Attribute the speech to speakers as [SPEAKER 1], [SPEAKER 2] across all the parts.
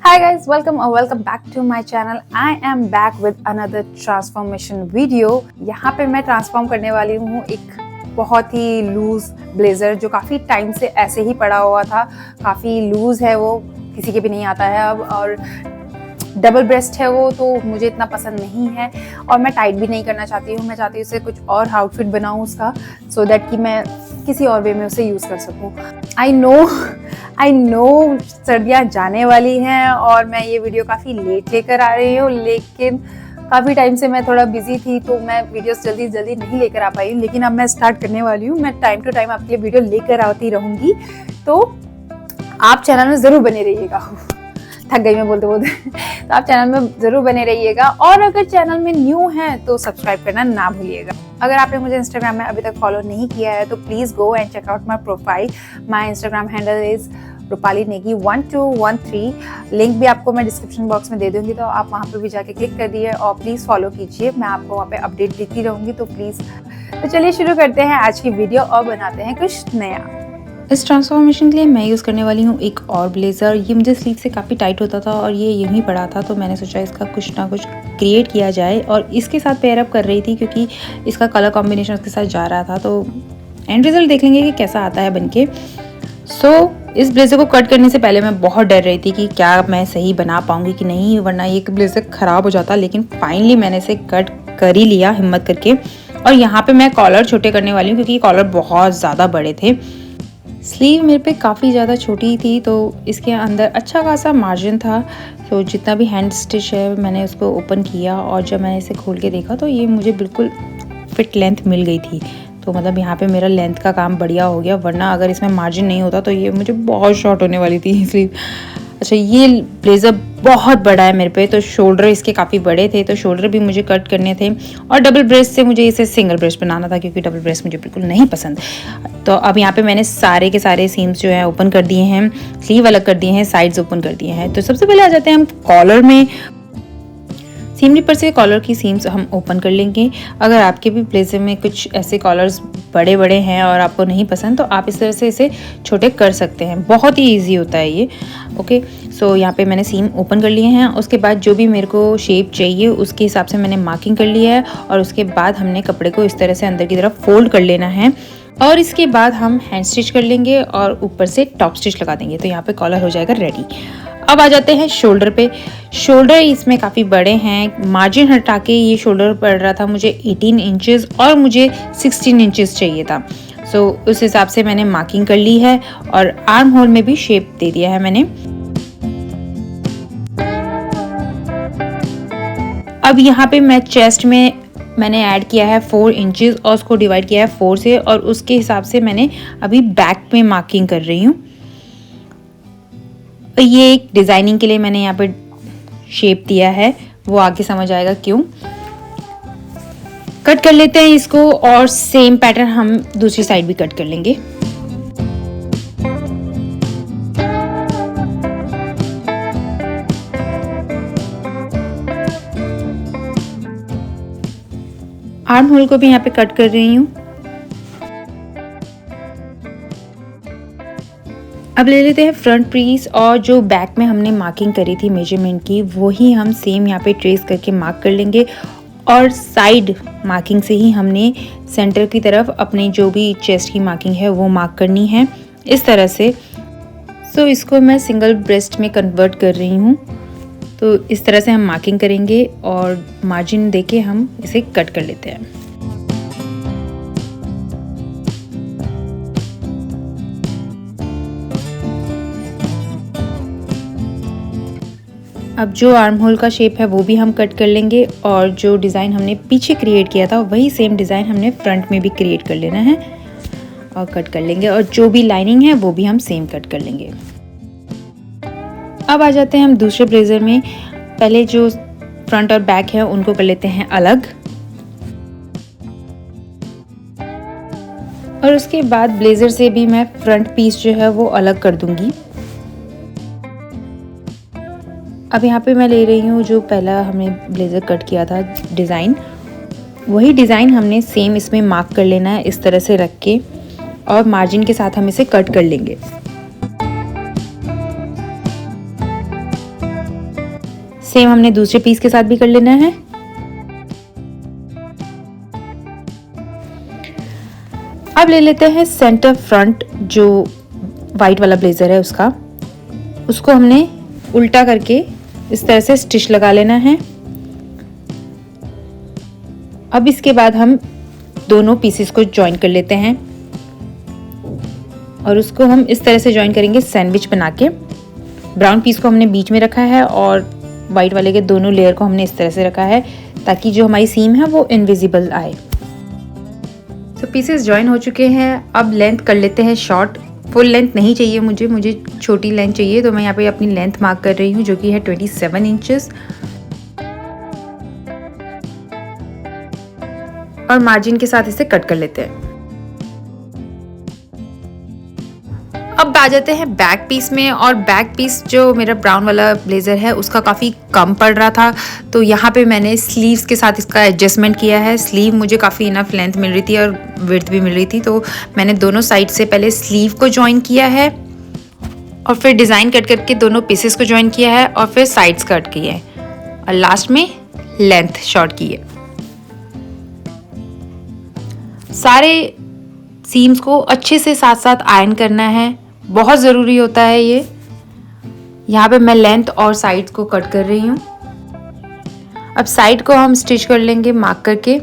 [SPEAKER 1] Hi guys, welcome back to my channel. I am back with another transformation video. यहाँ पे मैं transform करने वाली हूँ एक बहुत ही लूज ब्लेजर जो काफ़ी टाइम से ऐसे ही पड़ा हुआ था। काफ़ी लूज है वो, किसी के भी नहीं आता है अब, और डबल ब्रेस्ट है वो, तो मुझे इतना पसंद नहीं है और मैं टाइट भी नहीं करना चाहती हूँ। मैं चाहती हूँ उसे कुछ और आउटफिट बनाऊँ उसका, सो दैट कि मैं किसी और वे में उसे यूज़ कर सकूँ। आई नो सर्दियाँ जाने वाली हैं और मैं ये वीडियो काफ़ी लेट लेकर आ रही हूँ, लेकिन काफ़ी टाइम से मैं थोड़ा बिजी थी तो मैं वीडियोस जल्दी नहीं लेकर आ पाई हूँ। लेकिन अब मैं स्टार्ट करने वाली हूँ। मैं टाइम टू टाइम आपके लिए वीडियो लेकर आती रहूँगी, तो आप चैनल में ज़रूर बने रहिएगा। थक गई मैं बोलते बोलते। तो आप चैनल में ज़रूर बने रहिएगा और अगर चैनल में न्यू हैं तो सब्सक्राइब करना ना भूलिएगा। अगर आपने मुझे इंस्टाग्राम में अभी तक फॉलो नहीं किया है तो please go and check out my profile. My Instagram handle is Rupali Negi 1213। Link भी आपको मैं डिस्क्रिप्शन बॉक्स में दे दूंगी, तो आप वहाँ पर भी जाके क्लिक कर दिए और प्लीज़ फॉलो कीजिए। मैं आपको वहाँ पे अपडेट देती रहूँगी, तो प्लीज़। तो चलिए शुरू करते हैं आज की वीडियो और बनाते हैं कुछ नया। इस ट्रांसफॉर्मेशन के लिए मैं यूज़ करने वाली हूँ एक और ब्लेज़र। ये मुझे स्लीव से काफ़ी टाइट होता था और ये यूँ ही पड़ा था, तो मैंने सोचा इसका कुछ ना कुछ क्रिएट किया जाए और इसके साथ पेयर अप कर रही थी क्योंकि इसका कलर कॉम्बिनेशन उसके साथ जा रहा था। तो एंड रिजल्ट देख लेंगे कि कैसा आता है बनके। इस ब्लेज़र को कट करने से पहले मैं बहुत डर रही थी कि क्या मैं सही बना पाऊँगी कि नहीं, वरना ये ब्लेज़र ख़राब हो जाता। लेकिन फाइनली मैंने इसे कट कर ही लिया हिम्मत करके। और यहाँ पे मैं कॉलर छोटे करने वाली हूँ क्योंकि कॉलर बहुत ज़्यादा बड़े थे। स्लीव मेरे पे काफ़ी ज़्यादा छोटी थी, तो इसके अंदर अच्छा खासा मार्जिन था। तो जितना भी हैंड स्टिच है मैंने उसको ओपन किया और जब मैंने इसे खोल के देखा तो ये मुझे बिल्कुल फिट लेंथ मिल गई थी। तो मतलब यहाँ पे मेरा लेंथ का काम बढ़िया हो गया, वरना अगर इसमें मार्जिन नहीं होता तो ये मुझे बहुत शॉर्ट होने वाली थी स्लीव। अच्छा, ये ब्लेज़र बहुत बड़ा है मेरे पे, तो शोल्डर इसके काफ़ी बड़े थे, तो शोल्डर भी मुझे कट करने थे और डबल ब्रेस्ट से मुझे इसे सिंगल ब्रेस्ट बनाना था क्योंकि डबल ब्रेस्ट मुझे बिल्कुल नहीं पसंद। तो अब यहाँ पे मैंने सारे के सारे सीम्स जो है ओपन कर दिए हैं, स्लीव अलग कर दिए हैं, साइड्स ओपन कर दिए हैं। तो सबसे पहले आ जाते हैं हम कॉलर में। सीम रिपर से कॉलर की सीम्स हम ओपन कर लेंगे। अगर आपके भी ब्लेज़र में कुछ ऐसे कॉलर्स बड़े बड़े हैं और आपको नहीं पसंद तो आप इस तरह से इसे छोटे कर सकते हैं, बहुत ही इजी होता है ये। ओके, सो यहाँ पे मैंने सीम ओपन कर लिए हैं। उसके बाद जो भी मेरे को शेप चाहिए उसके हिसाब से मैंने मार्किंग कर लिया है और उसके बाद हमने कपड़े को इस तरह से अंदर की तरफ फोल्ड कर लेना है और इसके बाद हम हैंड स्टिच कर लेंगे और ऊपर से टॉप स्टिच लगा देंगे। तो यहाँ पे कॉलर हो जाएगा रेडी। अब आ जाते हैं शोल्डर पे। शोल्डर इसमें काफ़ी बड़े हैं, मार्जिन हटा के ये शोल्डर पड़ रहा था मुझे 18 इंचेस और मुझे 16 इंचेस चाहिए था। उस हिसाब से मैंने मार्किंग कर ली है और आर्म होल में भी शेप दे दिया है मैंने। अब यहाँ पे मैं चेस्ट में मैंने ऐड किया है 4 इंचेस और उसको डिवाइड किया है 4 से और उसके हिसाब से मैंने अभी बैक में मार्किंग कर रही हूँ। ये एक डिज़ाइनिंग के लिए मैंने यहाँ पे शेप दिया है, वो आगे समझ आएगा क्यों। कट कर लेते हैं इसको और सेम पैटर्न हम दूसरी साइड भी कट कर लेंगे। आर्म होल को भी यहाँ पे कट कर रही हूँ। अब ले लेते हैं फ्रंट पीस और जो बैक में हमने मार्किंग करी थी मेजरमेंट की, वही हम सेम यहाँ पे ट्रेस करके मार्क कर लेंगे और साइड मार्किंग से ही हमने सेंटर की तरफ अपनी जो भी चेस्ट की मार्किंग है वो मार्क करनी है इस तरह से। इसको मैं सिंगल ब्रेस्ट में कन्वर्ट कर रही हूँ। तो इस तरह से हम मार्किंग करेंगे और मार्जिन देके हम इसे कट कर लेते हैं। अब जो आर्म होल का शेप है वो भी हम कट कर लेंगे और जो डिज़ाइन हमने पीछे क्रिएट किया था वही सेम डिज़ाइन हमने फ्रंट में भी क्रिएट कर लेना है और कट कर लेंगे और जो भी लाइनिंग है वो भी हम सेम कट कर लेंगे। अब आ जाते हैं हम दूसरे ब्लेज़र में। पहले जो फ्रंट और बैक है उनको कर लेते हैं अलग और उसके बाद ब्लेज़र से भी मैं फ्रंट पीस जो है वो अलग कर दूंगी। अब यहाँ पे मैं ले रही हूँ जो पहला हमने ब्लेज़र कट किया था डिज़ाइन, वही डिज़ाइन हमने सेम इसमें मार्क कर लेना है इस तरह से रख के और मार्जिन के साथ हम इसे कट कर लेंगे। सेम हमने दूसरे पीस के साथ भी कर लेना है। अब ले लेते हैं सेंटर फ्रंट जो वाइट वाला ब्लेजर है उसको हमने उल्टा करके इस तरह से स्टिच लगा लेना है। अब इसके बाद हम दोनों पीसेस को ज्वाइन कर लेते हैं और उसको हम इस तरह से ज्वाइन करेंगे सैंडविच बना के। ब्राउन पीस को हमने बीच में रखा है और वाइट वाले के दोनों लेयर को हमने इस तरह से रखा है ताकि जो हमारी सीम है वो इनविजिबल आए। तो पीसेस ज्वाइन हो चुके हैं। अब लेंथ कर लेते हैं शॉर्ट। फुल लेंथ नहीं चाहिए मुझे छोटी लेंथ चाहिए, तो मैं यहाँ पे अपनी लेंथ मार्क कर रही हूँ जो कि है 27 इंचेस और मार्जिन के साथ इसे कट कर लेते हैं। अब आ जाते हैं बैक पीस में, और बैक पीस जो मेरा ब्राउन वाला ब्लेजर है उसका काफ़ी कम पड़ रहा था, तो यहाँ पे मैंने स्लीव्स के साथ इसका एडजस्टमेंट किया है। स्लीव मुझे काफ़ी इनफ लेंथ मिल रही थी और विड्थ भी मिल रही थी, तो मैंने दोनों साइड से पहले स्लीव को ज्वाइन किया है और फिर डिज़ाइन कट करके दोनों पीसेस को ज्वाइन किया है और फिर साइड्स कट किए हैं और लास्ट में लेंथ शॉर्ट की है। सारे सीम्स को अच्छे से साथ साथ आयरन करना है, बहुत ज़रूरी होता है ये। यहाँ पे मैं लेंथ और साइड्स को कट कर रही हूँ। अब साइड को हम स्टिच कर लेंगे मार्क करके।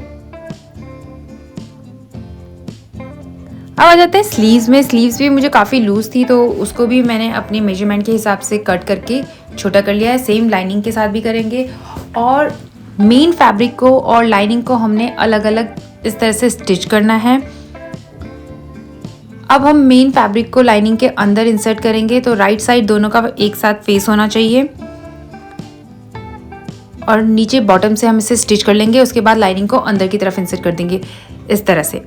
[SPEAKER 1] अब आ जाते हैं स्लीव्स में। स्लीव्स भी मुझे काफ़ी लूज थी, तो उसको भी मैंने अपने मेजरमेंट के हिसाब से कट करके छोटा कर लिया है। सेम लाइनिंग के साथ भी करेंगे और मेन फैब्रिक को और लाइनिंग को हमने अलग अलग इस तरह से स्टिच करना है। अब हम मेन फैब्रिक को लाइनिंग के अंदर इंसर्ट करेंगे, तो राइट साइड दोनों का एक साथ फेस होना चाहिए और नीचे बॉटम से हम इसे स्टिच कर लेंगे। उसके बाद लाइनिंग को अंदर की तरफ इंसर्ट कर देंगे इस तरह से,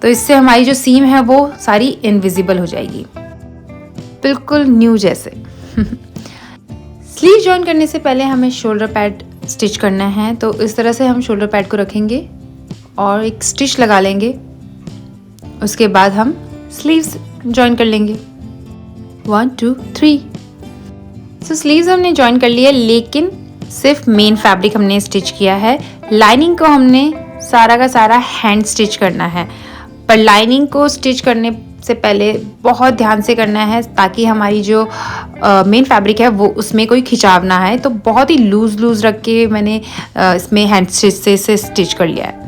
[SPEAKER 1] तो इससे हमारी जो सीम है वो सारी इनविजिबल हो जाएगी, बिल्कुल न्यू जैसे। स्लीव जॉइन करने से पहले हमें शोल्डर पैड स्टिच करना है, तो इस तरह से हम शोल्डर पैड को रखेंगे और एक स्टिच लगा लेंगे। उसके बाद हम स्लीव्स जॉइन कर लेंगे। 1 2 3। सो स्लीव्स हमने जॉइन कर लिया, लेकिन सिर्फ मेन फैब्रिक हमने स्टिच किया है। लाइनिंग को हमने सारा का सारा हैंड स्टिच करना है, पर लाइनिंग को स्टिच करने से पहले बहुत ध्यान से करना है ताकि हमारी जो मेन फैब्रिक है वो उसमें कोई खिंचाव ना आए। तो बहुत ही लूज रख के मैंने इसमें हैंड स्टिच से स्टिच कर लिया है।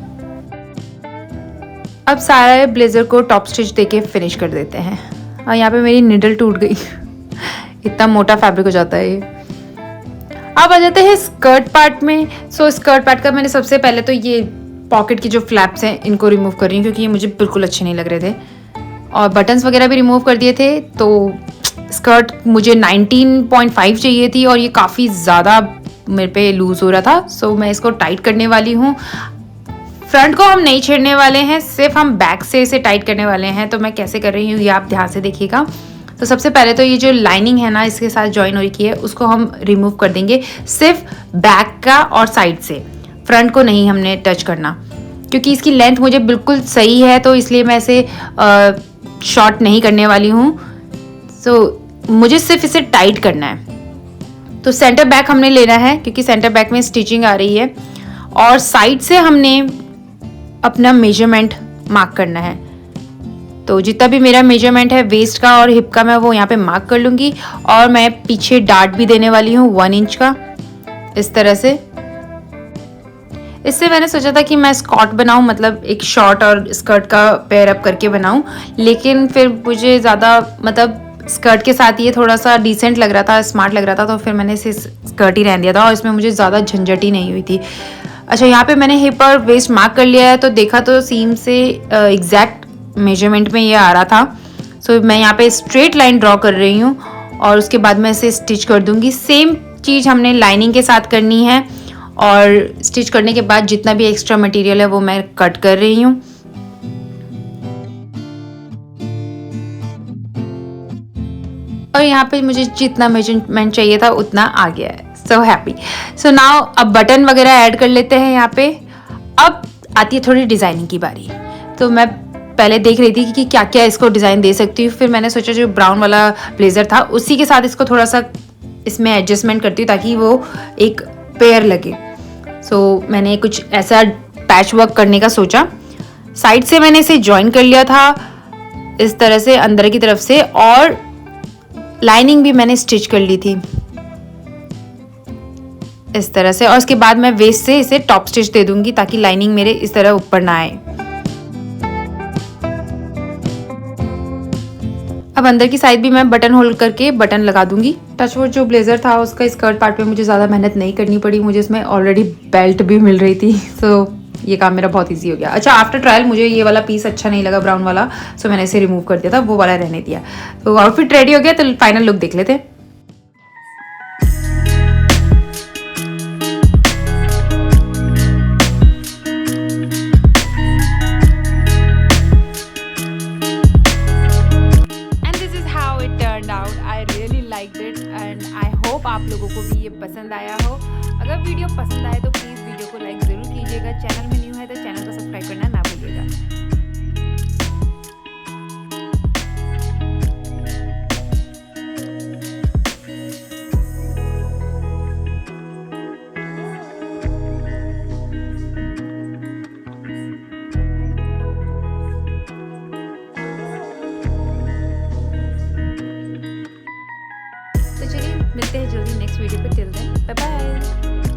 [SPEAKER 1] अब सारे ब्लेजर को टॉप स्टिच देके फिनिश कर देते हैं। और यहाँ पे मेरी निडल टूट गई। इतना मोटा फैब्रिक हो जाता है ये। अब आ जाते हैं स्कर्ट पार्ट में। सो स्कर्ट पार्ट का मैंने सबसे पहले तो ये पॉकेट की जो फ्लैप्स हैं इनको रिमूव कर रही हूँ, क्योंकि ये मुझे बिल्कुल अच्छे नहीं लग रहे थे, और बटन्स वगैरह भी रिमूव कर दिए थे। तो स्कर्ट मुझे 19.5 चाहिए थी और ये काफ़ी ज़्यादा मेरे पे लूज़ हो रहा था। सो मैं इसको टाइट करने वाली हूँ। फ्रंट को हम नहीं छेड़ने वाले हैं, सिर्फ हम बैक से इसे टाइट करने वाले हैं। तो मैं कैसे कर रही हूँ ये आप ध्यान से देखिएगा। तो सबसे पहले तो ये जो लाइनिंग है ना इसके साथ जॉइन हो रही है उसको हम रिमूव कर देंगे, सिर्फ बैक का और साइड से। फ्रंट को नहीं हमने टच करना, क्योंकि इसकी लेंथ मुझे बिल्कुल सही है, तो इसलिए मैं इसे शॉर्ट नहीं करने वाली हूँ। सो मुझे सिर्फ इसे टाइट करना है। तो सेंटर बैक हमने लेना है, क्योंकि सेंटर बैक में स्टिचिंग आ रही है, और साइड से हमने अपना मेजरमेंट मार्क करना है। तो जितना भी मेरा मेजरमेंट है वेस्ट का और हिप का, मैं वो यहाँ पे मार्क कर लूँगी। और मैं पीछे डार्ट भी देने वाली हूँ 1 इंच का, इस तरह से। इससे मैंने सोचा था कि मैं स्कर्ट बनाऊं, मतलब एक शॉर्ट और स्कर्ट का पेयर अप करके बनाऊं, लेकिन फिर मुझे ज़्यादा मतलब स्कर्ट के साथ ये थोड़ा सा डिसेंट लग रहा था, स्मार्ट लग रहा था, तो फिर मैंने इसे स्कर्ट ही रहने दिया था और इसमें मुझे ज़्यादा झंझट ही नहीं हुई थी। अच्छा, यहाँ पे मैंने हिप और वेस्ट मार्क कर लिया है, तो देखा तो सीम से एग्जैक्ट मेजरमेंट में ये आ रहा था। सो मैं यहाँ पे स्ट्रेट लाइन ड्रॉ कर रही हूँ और उसके बाद मैं इसे स्टिच कर दूँगी। सेम चीज़ हमने लाइनिंग के साथ करनी है, और स्टिच करने के बाद जितना भी एक्स्ट्रा मटेरियल है वो मैं कट कर रही हूँ। और यहाँ पे मुझे जितना मेजरमेंट चाहिए था उतना आ गया है। So happy. सो नाउ अब बटन वगैरह ऐड कर लेते हैं यहाँ पे। अब आती है थोड़ी डिज़ाइनिंग की बारी। तो मैं पहले देख रही थी कि क्या क्या इसको डिज़ाइन दे सकती हूँ, फिर मैंने सोचा जो ब्राउन वाला ब्लेज़र था उसी के साथ इसको थोड़ा सा इसमें एडजस्टमेंट करती हूँ, ताकि वो एक पेयर लगे। सो मैंने कुछ ऐसा पैच वर्क करने का सोचा। साइड से मैंने इसे जॉइन कर लिया था इस तरह से अंदर की तरफ से, और लाइनिंग भी मैंने स्टिच कर ली थी इस तरह से। और उसके बाद मैं वेस्ट से इसे टॉप स्टिच दे दूंगी ताकि लाइनिंग मेरे इस तरह ऊपर ना आए। अब अंदर की साइड भी मैं बटन होल करके बटन लगा दूंगी। टचवुड जो ब्लेजर था उसका स्कर्ट पार्ट में मुझे ज़्यादा मेहनत नहीं करनी पड़ी, मुझे इसमें ऑलरेडी बेल्ट भी मिल रही थी, सो ये काम मेरा बहुत इजी हो गया। अच्छा, आफ्टर ट्रायल मुझे ये वाला पीस अच्छा नहीं लगा, ब्राउन वाला, सो मैंने इसे रिमूव कर दिया था, वो वाला रहने दिया। तो आउटफिट रेडी हो गया, तो फाइनल लुक देख लेते हैं। I really like it and I hope आप लोगों को भी ये पसंद आया हो। अगर वीडियो पसंद आए तो प्लीज़ वीडियो को लाइक ज़रूर कीजिएगा। चैनल में न्यू है तो चैनल को सब्सक्राइब करना ना भूलिएगा। तो चलिए मिलते हैं जल्दी नेक्स्ट वीडियो पे। Till then bye bye.